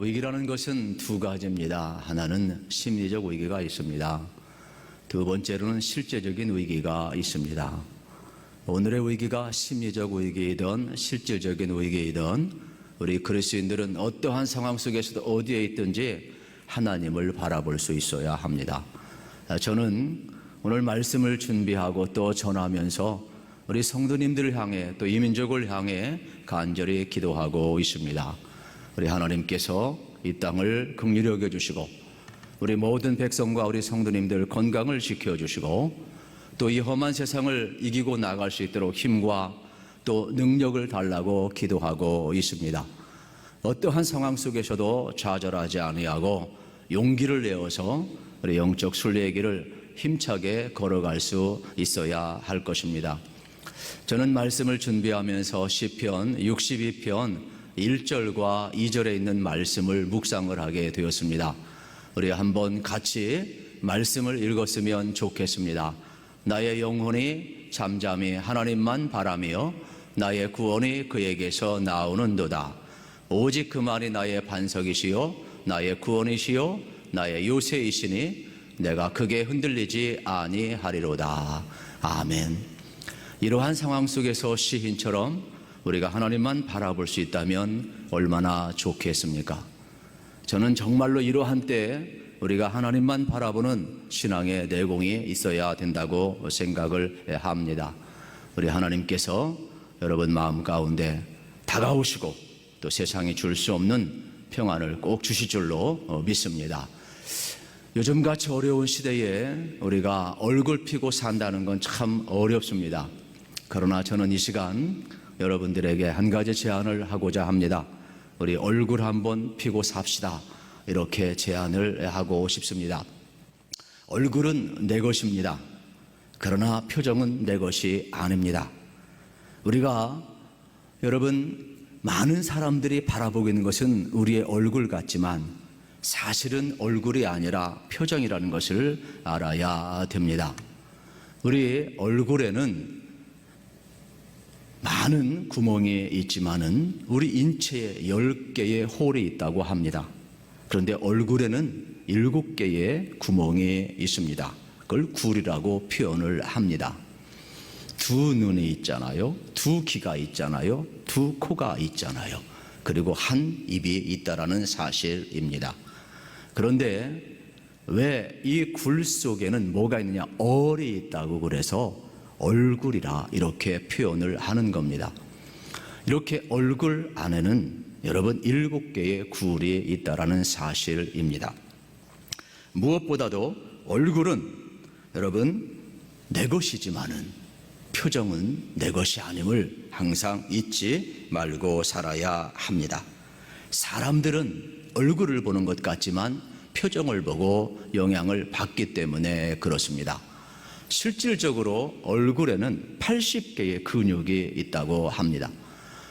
위기라는 것은 두 가지입니다. 하나는 심리적 위기가 있습니다. 두 번째로는 실제적인 위기가 있습니다. 오늘의 위기가 심리적 위기이든 실질적인 위기이든 우리 그리스도인들은 어떠한 상황 속에서도 어디에 있든지 하나님을 바라볼 수 있어야 합니다. 저는 오늘 말씀을 준비하고 또 전하면서 우리 성도님들을 향해 또 이민족을 향해 간절히 기도하고 있습니다. 우리 하나님께서 이 땅을 긍휼히 여겨주시고 우리 모든 백성과 우리 성도님들 건강을 지켜주시고 또 이 험한 세상을 이기고 나갈 수 있도록 힘과 또 능력을 달라고 기도하고 있습니다. 어떠한 상황 속에서도 좌절하지 아니하고 용기를 내어서 우리 영적 순례의 길을 힘차게 걸어갈 수 있어야 할 것입니다. 저는 말씀을 준비하면서 시편 62편 1절과 2절에 있는 말씀을 묵상을 하게 되었습니다. 우리 한번 같이 말씀을 읽었으면 좋겠습니다. 나의 영혼이 잠잠히 하나님만 바라며 나의 구원이 그에게서 나오는도다. 오직 그만이 나의 반석이시요 나의 구원이시요 나의 요새이시니 내가 크게 흔들리지 아니하리로다. 아멘. 이러한 상황 속에서 시인처럼 우리가 하나님만 바라볼 수 있다면 얼마나 좋겠습니까? 저는 정말로 이러한 때 우리가 하나님만 바라보는 신앙의 내공이 있어야 된다고 생각을 합니다. 우리 하나님께서 여러분 마음 가운데 다가오시고 또 세상이 줄 수 없는 평안을 꼭 주실 줄로 믿습니다. 요즘같이 어려운 시대에 우리가 얼굴 피고 산다는 건 참 어렵습니다. 그러나 저는 이 시간 여러분들에게 한 가지 제안을 하고자 합니다. 우리 얼굴 한번 피고 삽시다. 이렇게 제안을 하고 싶습니다. 얼굴은 내 것입니다. 그러나 표정은 내 것이 아닙니다. 우리가 여러분 많은 사람들이 바라보고 있는 것은 우리의 얼굴 같지만 사실은 얼굴이 아니라 표정이라는 것을 알아야 됩니다. 우리 얼굴에는 많은 구멍이 있지만은 우리 인체에 10개의 홀이 있다고 합니다. 그런데 얼굴에는 7개의 구멍이 있습니다. 그걸 굴이라고 표현을 합니다. 두 눈이 있잖아요. 두 귀가 있잖아요. 두 코가 있잖아요. 그리고 한 입이 있다라는 사실입니다. 그런데 왜 이 굴 속에는 뭐가 있느냐? 얼이 있다고 그래서 얼굴이라 이렇게 표현을 하는 겁니다. 이렇게 얼굴 안에는 여러분 7개의 굴이 있다라는 사실입니다. 무엇보다도 얼굴은 여러분 내 것이지만은 표정은 내 것이 아님을 항상 잊지 말고 살아야 합니다. 사람들은 얼굴을 보는 것 같지만 표정을 보고 영향을 받기 때문에 그렇습니다. 실질적으로 얼굴에는 80개의 근육이 있다고 합니다.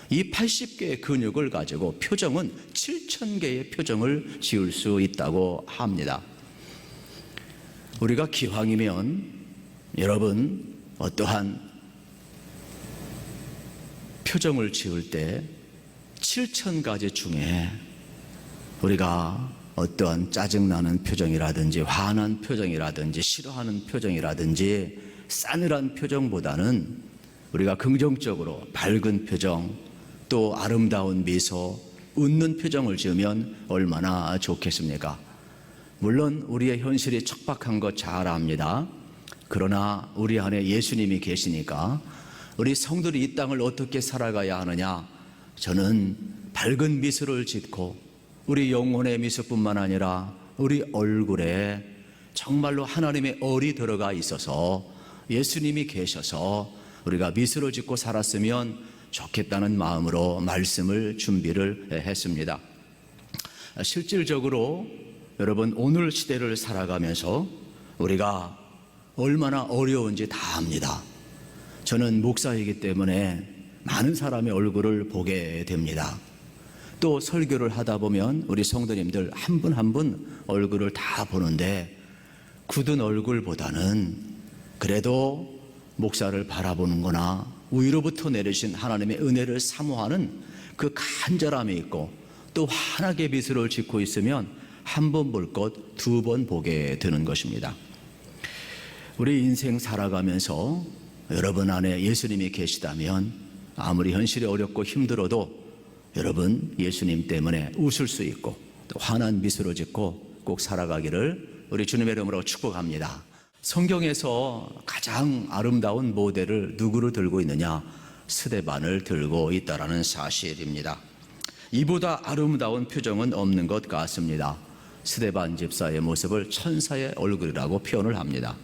이 80개의 근육을 가지고 표정은 7,000개의 표정을 지을 수 있다고 합니다. 우리가 기왕이면 여러분 어떠한 표정을 지을 때 7,000가지 중에 우리가 어떠한 짜증나는 표정이라든지 화난 표정이라든지 싫어하는 표정이라든지 싸늘한 표정보다는 우리가 긍정적으로 밝은 표정 또 아름다운 미소 웃는 표정을 지으면 얼마나 좋겠습니까? 물론 우리의 현실이 척박한 것 잘 압니다. 그러나 우리 안에 예수님이 계시니까 우리 성들이 이 땅을 어떻게 살아가야 하느냐? 저는 밝은 미소를 짓고 우리 영혼의 미소뿐만 아니라 우리 얼굴에 정말로 하나님의 얼이 들어가 있어서 예수님이 계셔서 우리가 미소를 짓고 살았으면 좋겠다는 마음으로 말씀을 준비를 했습니다. 실질적으로 여러분 오늘 시대를 살아가면서 우리가 얼마나 어려운지 다 압니다. 저는 목사이기 때문에 많은 사람의 얼굴을 보게 됩니다. 또 설교를 하다 보면 우리 성도님들 한 분 한 분 얼굴을 다 보는데 굳은 얼굴보다는 그래도 목사를 바라보는 거나 위로부터 내리신 하나님의 은혜를 사모하는 그 간절함이 있고 또 환하게 미소를 짓고 있으면 한 번 볼 것 두 번 보게 되는 것입니다. 우리 인생 살아가면서 여러분 안에 예수님이 계시다면 아무리 현실이 어렵고 힘들어도 여러분 예수님 때문에 웃을 수 있고 또 환한 미소를 짓고 꼭 살아가기를 우리 주님의 이름으로 축복합니다. 성경에서 가장 아름다운 모델을 누구를 들고 있느냐? 스데반을 들고 있다는 사실입니다. 이보다 아름다운 표정은 없는 것 같습니다. 스데반 집사의 모습을 천사의 얼굴이라고 표현을 합니다.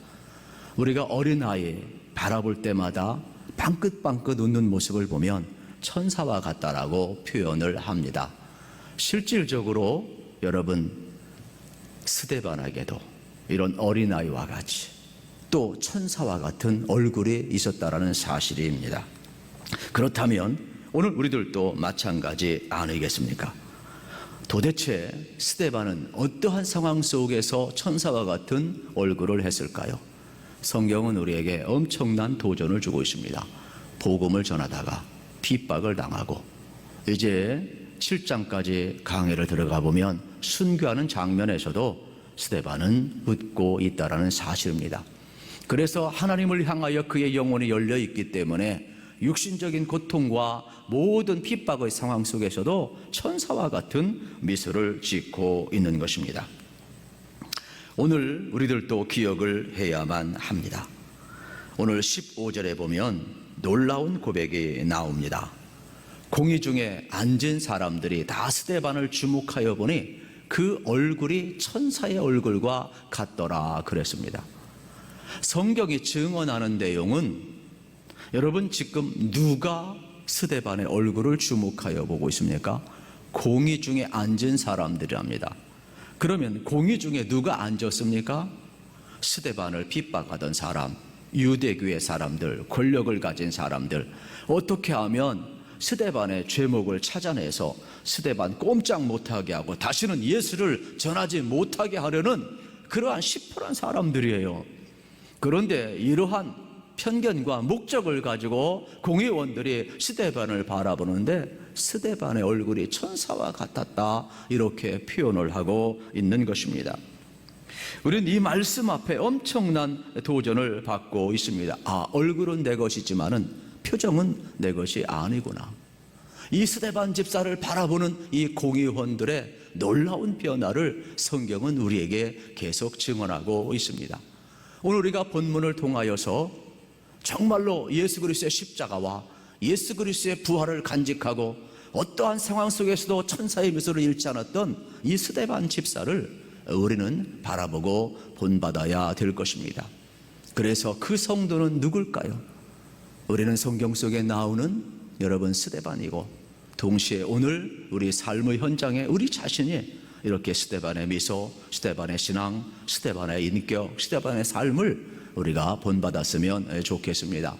우리가 어린아이 바라볼 때마다 빵긋빵긋 웃는 모습을 보면 천사와 같다라고 표현을 합니다. 실질적으로 여러분 스데반에게도 이런 어린아이와 같이 또 천사와 같은 얼굴이 있었다라는 사실입니다. 그렇다면 오늘 우리들도 마찬가지 아니겠습니까? 도대체 스데반은 어떠한 상황 속에서 천사와 같은 얼굴을 했을까요? 성경은 우리에게 엄청난 도전을 주고 있습니다. 복음을 전하다가 핍박을 당하고 이제 7장까지 강해를 들어가 보면 순교하는 장면에서도 스데반은 웃고 있다라는 사실입니다. 그래서 하나님을 향하여 그의 영혼이 열려 있기 때문에 육신적인 고통과 모든 핍박의 상황 속에서도 천사와 같은 미소를 짓고 있는 것입니다. 오늘 우리들도 기억을 해야만 합니다. 오늘 15절에 보면 놀라운 고백이 나옵니다. 공의 중에 앉은 사람들이 다 스데반을 주목하여 보니 그 얼굴이 천사의 얼굴과 같더라 그랬습니다. 성경이 증언하는 내용은 여러분 지금 누가 스데반의 얼굴을 주목하여 보고 있습니까? 공의 중에 앉은 사람들이랍니다. 그러면 공의 중에 누가 앉았습니까? 스데반을 핍박하던 사람, 유대교의 사람들, 권력을 가진 사람들. 어떻게 하면 스데반의 죄목을 찾아내서 스데반 꼼짝 못하게 하고 다시는 예수를 전하지 못하게 하려는 그러한 시퍼런 사람들이에요. 그런데 이러한 편견과 목적을 가지고 공의원들이 스데반을 바라보는데 스데반의 얼굴이 천사와 같았다 이렇게 표현을 하고 있는 것입니다. 우리는 이 말씀 앞에 엄청난 도전을 받고 있습니다. 얼굴은 내 것이지만은 표정은 내 것이 아니구나. 이 스데반 집사를 바라보는 이 공의원들의 놀라운 변화를 성경은 우리에게 계속 증언하고 있습니다. 오늘 우리가 본문을 통하여서 정말로 예수 그리스도의 십자가와 예수 그리스도의 부활을 간직하고 어떠한 상황 속에서도 천사의 미소를 잃지 않았던 이 스데반 집사를 우리는 바라보고 본받아야 될 것입니다. 그래서 그 성도는 누굴까요? 우리는 성경 속에 나오는 여러분 스데반이고 동시에 오늘 우리 삶의 현장에 우리 자신이 이렇게 스데반의 미소, 스데반의 신앙, 스데반의 인격, 스데반의 삶을 우리가 본받았으면 좋겠습니다.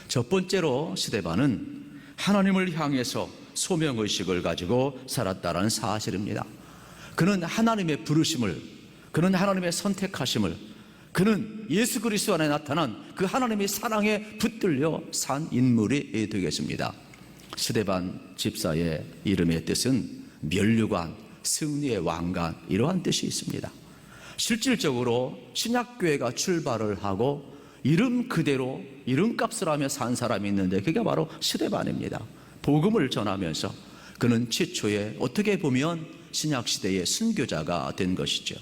첫 번째로 스데반은 하나님을 향해서 소명의식을 가지고 살았다는 사실입니다. 그는 하나님의 부르심을, 그는 하나님의 선택하심을, 그는 예수 그리스도 안에 나타난 그 하나님의 사랑에 붙들려 산 인물이 되겠습니다. 스데반 집사의 이름의 뜻은 면류관, 승리의 왕관 이러한 뜻이 있습니다. 실질적으로 신약교회가 출발을 하고 이름 그대로 이름값을 하며 산 사람이 있는데 그게 바로 스데반입니다. 복음을 전하면서 그는 최초에 어떻게 보면 신약시대의 순교자가 된 것이죠.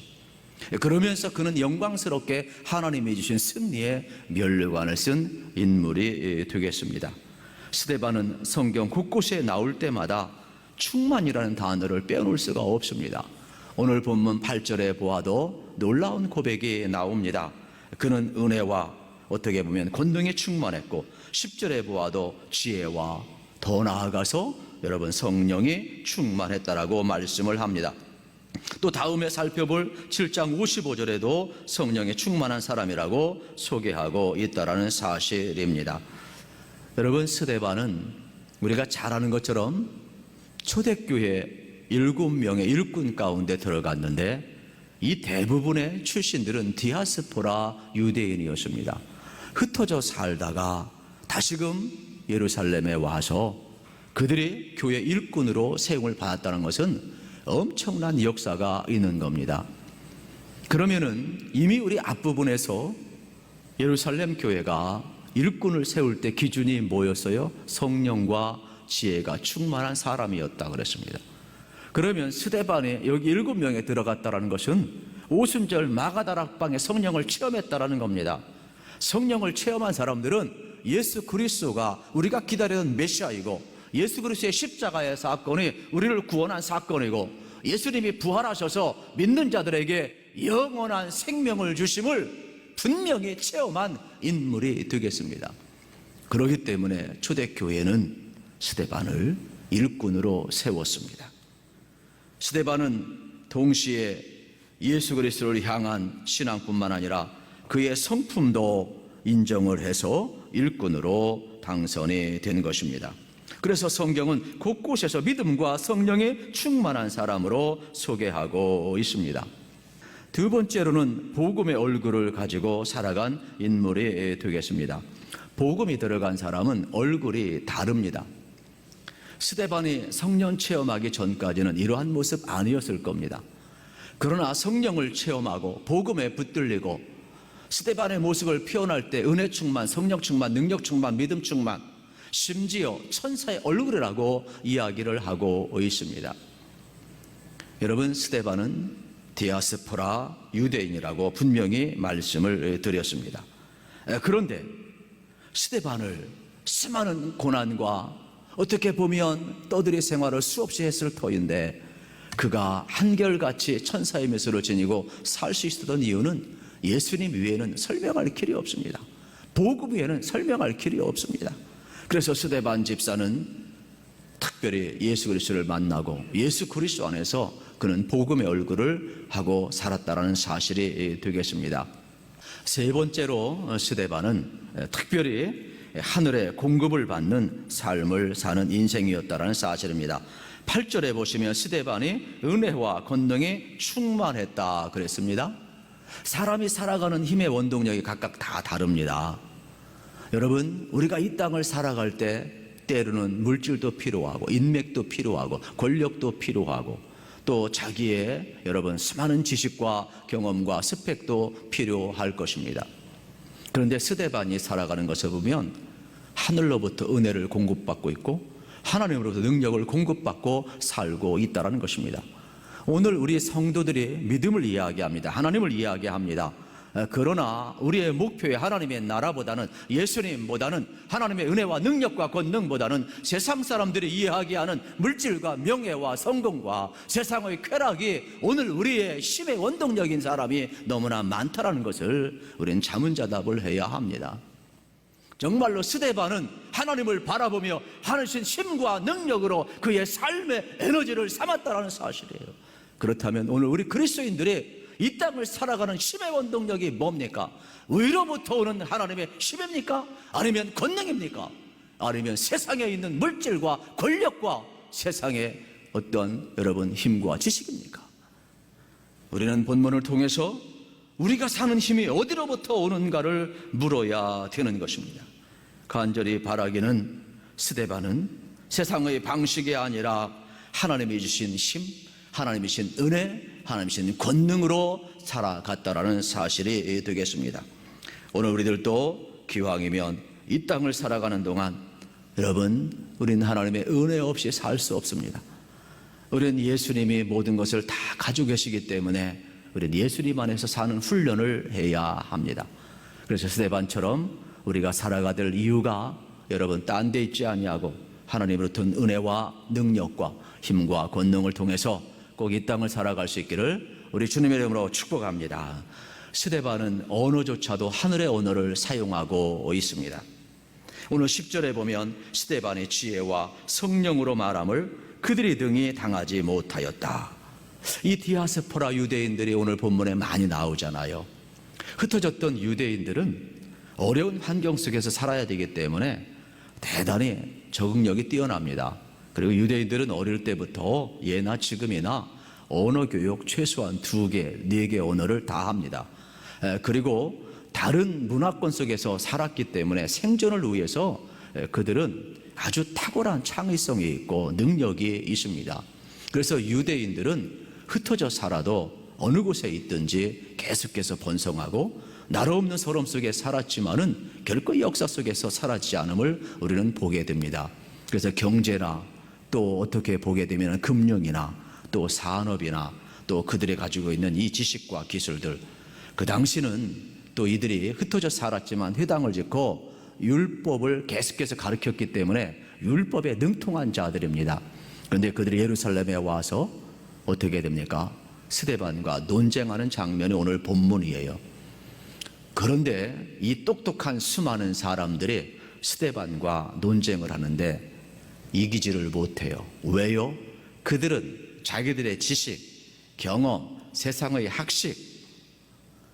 그러면서 그는 영광스럽게 하나님이 주신 승리의 면류관을 쓴 인물이 되겠습니다. 스데반은 성경 곳곳에 나올 때마다 충만이라는 단어를 빼놓을 수가 없습니다. 오늘 본문 8절에 보아도 놀라운 고백이 나옵니다. 그는 은혜와 어떻게 보면 권능에 충만했고 10절에 보아도 지혜와 더 나아가서 여러분 성령이 충만했다라고 말씀을 합니다. 또 다음에 살펴볼 7장 55절에도 성령에 충만한 사람이라고 소개하고 있다라는 사실입니다. 여러분 스데반은 우리가 잘 아는 것처럼 초대교회 7명의 일꾼 가운데 들어갔는데 이 대부분의 출신들은 디아스포라 유대인이었습니다. 흩어져 살다가 다시금 예루살렘에 와서 그들이 교회 일꾼으로 세움을 받았다는 것은 엄청난 역사가 있는 겁니다. 그러면은 이미 우리 앞부분에서 예루살렘 교회가 일꾼을 세울 때 기준이 뭐였어요? 성령과 지혜가 충만한 사람이었다 그랬습니다. 그러면 스데반이 여기 7명에 들어갔다는 것은 오순절 마가다락방에 성령을 체험했다는 겁니다. 성령을 체험한 사람들은 예수 그리스도가 우리가 기다리는 메시아이고, 예수 그리스도의 십자가의 사건이 우리를 구원한 사건이고, 예수님이 부활하셔서 믿는 자들에게 영원한 생명을 주심을 분명히 체험한 인물이 되겠습니다. 그렇기 때문에 초대교회는 스데반을 일꾼으로 세웠습니다. 스데반은 동시에 예수 그리스도를 향한 신앙뿐만 아니라 그의 성품도 인정을 해서 일꾼으로 당선이 된 것입니다. 그래서 성경은 곳곳에서 믿음과 성령에 충만한 사람으로 소개하고 있습니다. 두 번째로는 복음의 얼굴을 가지고 살아간 인물이 되겠습니다. 복음이 들어간 사람은 얼굴이 다릅니다. 스데반이 성령 체험하기 전까지는 이러한 모습 아니었을 겁니다. 그러나 성령을 체험하고 복음에 붙들리고 스데반의 모습을 표현할 때 은혜 충만, 성령 충만, 능력 충만, 믿음 충만, 심지어 천사의 얼굴이라고 이야기를 하고 있습니다. 여러분, 스데반은 디아스포라 유대인이라고 분명히 말씀을 드렸습니다. 그런데 스데반을 수많은 고난과 어떻게 보면 떠들이 생활을 수없이 했을 터인데 그가 한결같이 천사의 미소를 지니고 살 수 있었던 이유는 예수님 위에는 설명할 길이 없습니다. 복음 위에는 설명할 길이 없습니다. 그래서 스데반 집사는 특별히 예수 그리스도를 만나고 예수 그리스도 안에서 그는 복음의 얼굴을 하고 살았다는 사실이 되겠습니다. 세 번째로 스데반은 특별히 하늘의 공급을 받는 삶을 사는 인생이었다는 사실입니다. 8절에 보시면 스데반이 은혜와 권능이 충만했다 그랬습니다. 사람이 살아가는 힘의 원동력이 각각 다 다릅니다. 여러분, 우리가 이 땅을 살아갈 때 때로는 물질도 필요하고 인맥도 필요하고 권력도 필요하고 또 자기의 여러분 수많은 지식과 경험과 스펙도 필요할 것입니다. 그런데 스데반이 살아가는 것을 보면 하늘로부터 은혜를 공급받고 있고 하나님으로부터 능력을 공급받고 살고 있다는 것입니다. 오늘 우리 성도들이 믿음을 이야기합니다. 하나님을 이야기합니다. 그러나 우리의 목표의 하나님의 나라보다는, 예수님보다는, 하나님의 은혜와 능력과 권능보다는 세상 사람들이 이야기하는 물질과 명예와 성공과 세상의 쾌락이 오늘 우리의 힘의 원동력인 사람이 너무나 많다는 것을 우리는 자문자답을 해야 합니다. 정말로 스데반은 하나님을 바라보며 하나님 힘과 능력으로 그의 삶의 에너지를 삼았다는 사실이에요. 그렇다면 오늘 우리 그리스도인들이 이 땅을 살아가는 힘의 원동력이 뭡니까? 위로부터 오는 하나님의 힘입니까? 아니면 권능입니까? 아니면 세상에 있는 물질과 권력과 세상의 어떤 여러분 힘과 지식입니까? 우리는 본문을 통해서 우리가 사는 힘이 어디로부터 오는가를 물어야 되는 것입니다. 간절히 바라기는 스데반은 세상의 방식이 아니라 하나님이 주신 힘, 하나님이 주신 은혜, 하나님이 주신 권능으로 살아갔다라는 사실이 되겠습니다. 오늘 우리들도 기왕이면 이 땅을 살아가는 동안 여러분, 우리는 하나님의 은혜 없이 살 수 없습니다. 우리는 예수님이 모든 것을 다 가지고 계시기 때문에 우리는 예수님 안에서 사는 훈련을 해야 합니다. 그래서 스데반처럼 우리가 살아가야 될 이유가 여러분 딴 데 있지 아니하고 하나님으로부터 은혜와 능력과 힘과 권능을 통해서 꼭 이 땅을 살아갈 수 있기를 우리 주님의 이름으로 축복합니다. 스데반은 언어조차도 하늘의 언어를 사용하고 있습니다. 오늘 10절에 보면 스데반의 지혜와 성령으로 말함을 그들이 등이 당하지 못하였다. 이 디아스포라 유대인들이 오늘 본문에 많이 나오잖아요. 흩어졌던 유대인들은 어려운 환경 속에서 살아야 되기 때문에 대단히 적응력이 뛰어납니다. 그리고 유대인들은 어릴 때부터 예나 지금이나 언어 교육 최소한 2개, 4개 언어를 다 합니다. 그리고 다른 문화권 속에서 살았기 때문에 생존을 위해서 그들은 아주 탁월한 창의성이 있고 능력이 있습니다. 그래서 유대인들은 흩어져 살아도 어느 곳에 있든지 계속해서 번성하고 나로 없는 서름 속에 살았지만은 결코 역사 속에서 사라지지 않음을 우리는 보게 됩니다. 그래서 경제나 또 어떻게 보게 되면 금융이나 또 산업이나 또 그들이 가지고 있는 이 지식과 기술들, 그 당시는 또 이들이 흩어져 살았지만 회당을 짓고 율법을 계속해서 가르쳤기 때문에 율법에 능통한 자들입니다. 그런데 그들이 예루살렘에 와서 어떻게 됩니까? 스데반과 논쟁하는 장면이 오늘 본문이에요. 그런데 이 똑똑한 수많은 사람들이 스데반과 논쟁을 하는데 이기지를 못해요. 왜요? 그들은 자기들의 지식, 경험, 세상의 학식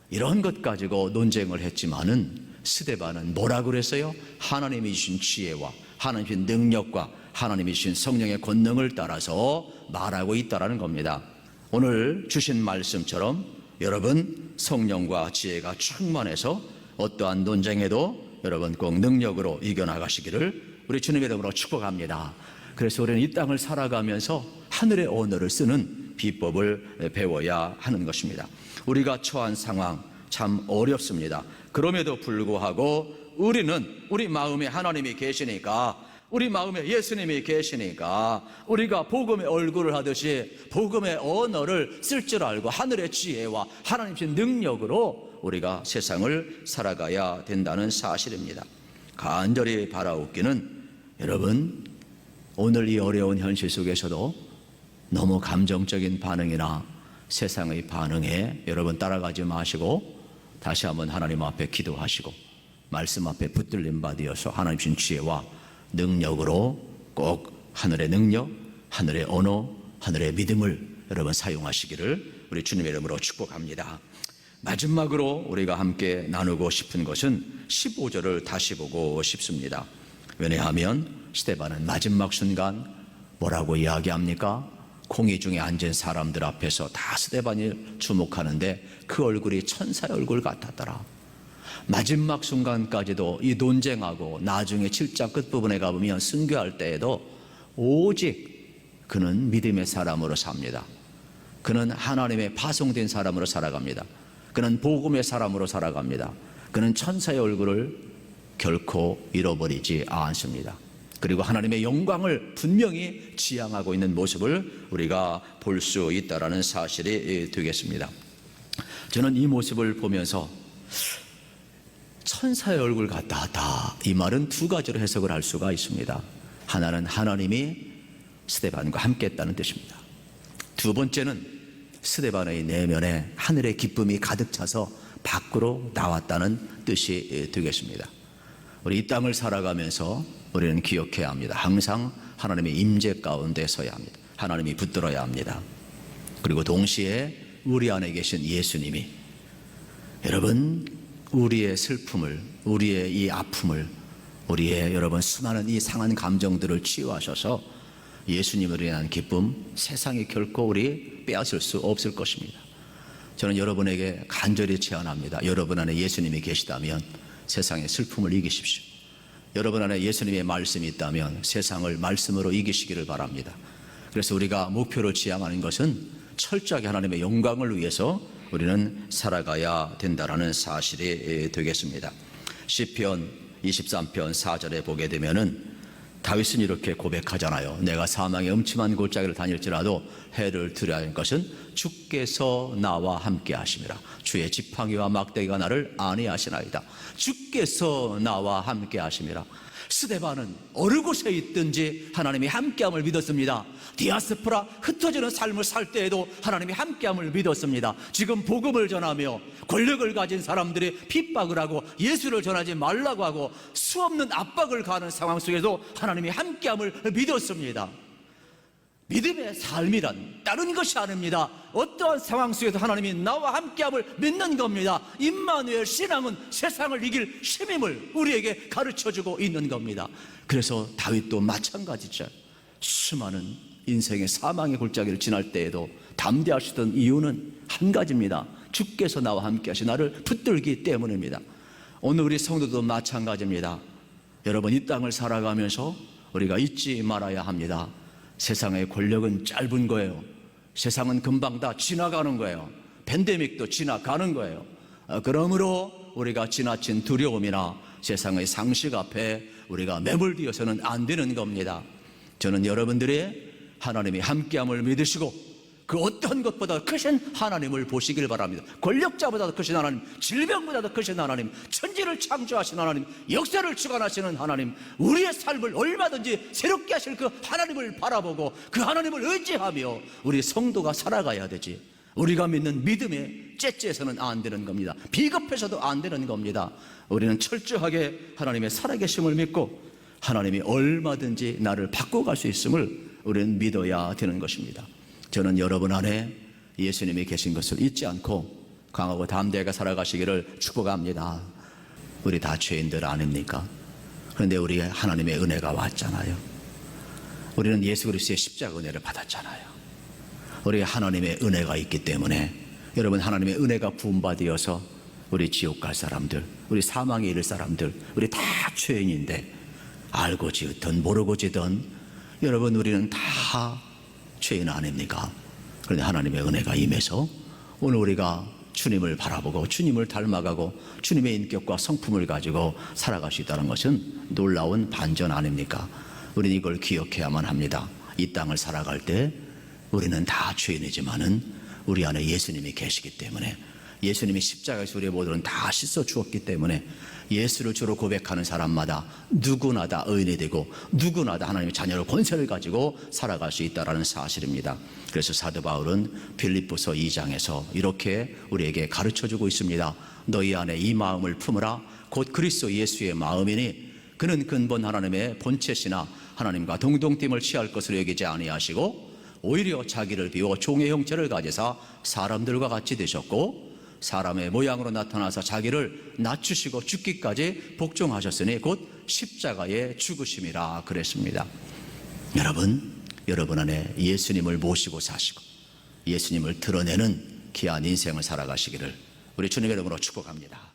이런 것 가지고 논쟁을 했지만은 스데반은 뭐라 그랬어요? 하나님이 주신 지혜와 하나님이 주신 능력과 하나님이 주신 성령의 권능을 따라서 말하고 있다라는 겁니다. 오늘 주신 말씀처럼 여러분 성령과 지혜가 충만해서 어떠한 논쟁에도 여러분 꼭 능력으로 이겨나가시기를 우리 주님의 이름으로 축복합니다. 그래서 우리는 이 땅을 살아가면서 하늘의 언어를 쓰는 비법을 배워야 하는 것입니다. 우리가 처한 상황 참 어렵습니다. 그럼에도 불구하고 우리는 우리 마음에 하나님이 계시니까, 우리 마음에 예수님이 계시니까 우리가 복음의 얼굴을 하듯이 복음의 언어를 쓸 줄 알고 하늘의 지혜와 하나님의 능력으로 우리가 세상을 살아가야 된다는 사실입니다. 간절히 바라옵기는 여러분 오늘 이 어려운 현실 속에서도 너무 감정적인 반응이나 세상의 반응에 여러분 따라가지 마시고 다시 한번 하나님 앞에 기도하시고 말씀 앞에 붙들림 받으어서 하나님 주신 지혜와 능력으로 꼭 하늘의 능력, 하늘의 언어, 하늘의 믿음을 여러분 사용하시기를 우리 주님의 이름으로 축복합니다. 마지막으로 우리가 함께 나누고 싶은 것은 15절을 다시 보고 싶습니다. 왜냐하면 스데반은 마지막 순간 뭐라고 이야기합니까? 공의 중에 앉은 사람들 앞에서 다 스데반을 주목하는데 그 얼굴이 천사의 얼굴 같았더라. 마지막 순간까지도 이 논쟁하고 나중에 7장 끝부분에 가보면 순교할 때에도 오직 그는 믿음의 사람으로 삽니다. 그는 하나님의 파송된 사람으로 살아갑니다. 그는 복음의 사람으로 살아갑니다. 그는 천사의 얼굴을 결코 잃어버리지 않습니다. 그리고 하나님의 영광을 분명히 지향하고 있는 모습을 우리가 볼 수 있다는 사실이 되겠습니다. 저는 이 모습을 보면서 천사의 얼굴 같다. 이 말은 두 가지로 해석을 할 수가 있습니다. 하나는 하나님이 스데반과 함께 했다는 뜻입니다. 두 번째는 스데반의 내면에 하늘의 기쁨이 가득 차서 밖으로 나왔다는 뜻이 되겠습니다. 우리 이 땅을 살아가면서 우리는 기억해야 합니다. 항상 하나님의 임재 가운데 서야 합니다. 하나님이 붙들어야 합니다. 그리고 동시에 우리 안에 계신 예수님이 여러분 우리의 슬픔을, 우리의 이 아픔을, 우리의 여러분 수많은 이 상한 감정들을 치유하셔서 예수님으로 인한 기쁨 세상이 결코 우리 빼앗을 수 없을 것입니다. 저는 여러분에게 간절히 제안합니다. 여러분 안에 예수님이 계시다면 세상의 슬픔을 이기십시오. 여러분 안에 예수님의 말씀이 있다면 세상을 말씀으로 이기시기를 바랍니다. 그래서 우리가 목표로 지향하는 것은 철저하게 하나님의 영광을 위해서 우리는 살아가야 된다는 사실이 되겠습니다. 시편 23편 4절에 보게 되면은 다윗은 이렇게 고백하잖아요. 내가 사망의 음침한 골짜기를 다닐지라도 해를 들어야 할 것은 주께서 나와 함께 하심이라. 주의 지팡이와 막대기가 나를 안위하시나이다. 주께서 나와 함께 하심이라. 스데반은 어느 곳에 있든지 하나님이 함께함을 믿었습니다. 디아스포라 흩어지는 삶을 살 때에도 하나님이 함께함을 믿었습니다. 지금 복음을 전하며 권력을 가진 사람들이 핍박을 하고 예수를 전하지 말라고 하고 수없는 압박을 가하는 상황 속에도 하나님이 함께함을 믿었습니다. 믿음의 삶이란 다른 것이 아닙니다. 어떠한 상황 속에서 하나님이 나와 함께함을 믿는 겁니다. 임마누엘 신앙은 세상을 이길 힘임을 우리에게 가르쳐주고 있는 겁니다. 그래서 다윗도 마찬가지죠. 수많은 인생의 사망의 골짜기를 지날 때에도 담대하시던 이유는 한 가지입니다. 주께서 나와 함께 하시 나를 붙들기 때문입니다. 오늘 우리 성도도 마찬가지입니다. 여러분 이 땅을 살아가면서 우리가 잊지 말아야 합니다. 세상의 권력은 짧은 거예요. 세상은 금방 다 지나가는 거예요. 팬데믹도 지나가는 거예요. 그러므로 우리가 지나친 두려움이나 세상의 상식 앞에 우리가 매몰되어서는 안 되는 겁니다. 저는 여러분들의 하나님이 함께함을 믿으시고 그 어떤 것보다 크신 하나님을 보시길 바랍니다. 권력자보다 더 크신 하나님, 질병보다 더 크신 하나님, 천지를 창조하신 하나님, 역사를 주관하시는 하나님, 우리의 삶을 얼마든지 새롭게 하실 그 하나님을 바라보고 그 하나님을 의지하며 우리 성도가 살아가야 되지. 우리가 믿는 믿음의 째째에서는 안 되는 겁니다. 비겁해서도 안 되는 겁니다. 우리는 철저하게 하나님의 살아계심을 믿고 하나님이 얼마든지 나를 바꿔갈 수 있음을 우리는 믿어야 되는 것입니다. 저는 여러분 안에 예수님이 계신 것을 잊지 않고 강하고 담대하게 살아가시기를 축복합니다. 우리 다 죄인들 아닙니까? 그런데 우리 하나님의 은혜가 왔잖아요. 우리는 예수 그리스도의 십자가 은혜를 받았잖아요. 우리 하나님의 은혜가 있기 때문에 여러분, 하나님의 은혜가 부음받아서 우리 지옥 갈 사람들, 우리 사망에 이를 사람들, 우리 다 죄인인데 알고 지었든 모르고 지든 여러분, 우리는 다 죄인 아닙니까? 그런데 하나님의 은혜가 임해서 오늘 우리가 주님을 바라보고 주님을 닮아가고 주님의 인격과 성품을 가지고 살아갈 수 있다는 것은 놀라운 반전 아닙니까? 우리는 이걸 기억해야만 합니다. 이 땅을 살아갈 때 우리는 다 죄인이지만은 우리 안에 예수님이 계시기 때문에, 예수님이 십자가에서 우리의 모두는 다 씻어 주었기 때문에 예수를 주로 고백하는 사람마다 누구나 다 의인이 되고 누구나 다 하나님의 자녀로 권세를 가지고 살아갈 수 있다는 사실입니다. 그래서 사도 바울은 빌립보서 2장에서 이렇게 우리에게 가르쳐주고 있습니다. 너희 안에 이 마음을 품으라. 곧 그리스도 예수의 마음이니 그는 근본 하나님의 본체시나 하나님과 동동됨을 취할 것으로 여기지 아니하시고 오히려 자기를 비워 종의 형체를 가지사 사람들과 같이 되셨고 사람의 모양으로 나타나서 자기를 낮추시고 죽기까지 복종하셨으니 곧 십자가의 죽으심이라 그랬습니다. 여러분 안에 예수님을 모시고 사시고 예수님을 드러내는 귀한 인생을 살아가시기를 우리 주님의 이름으로 축복합니다.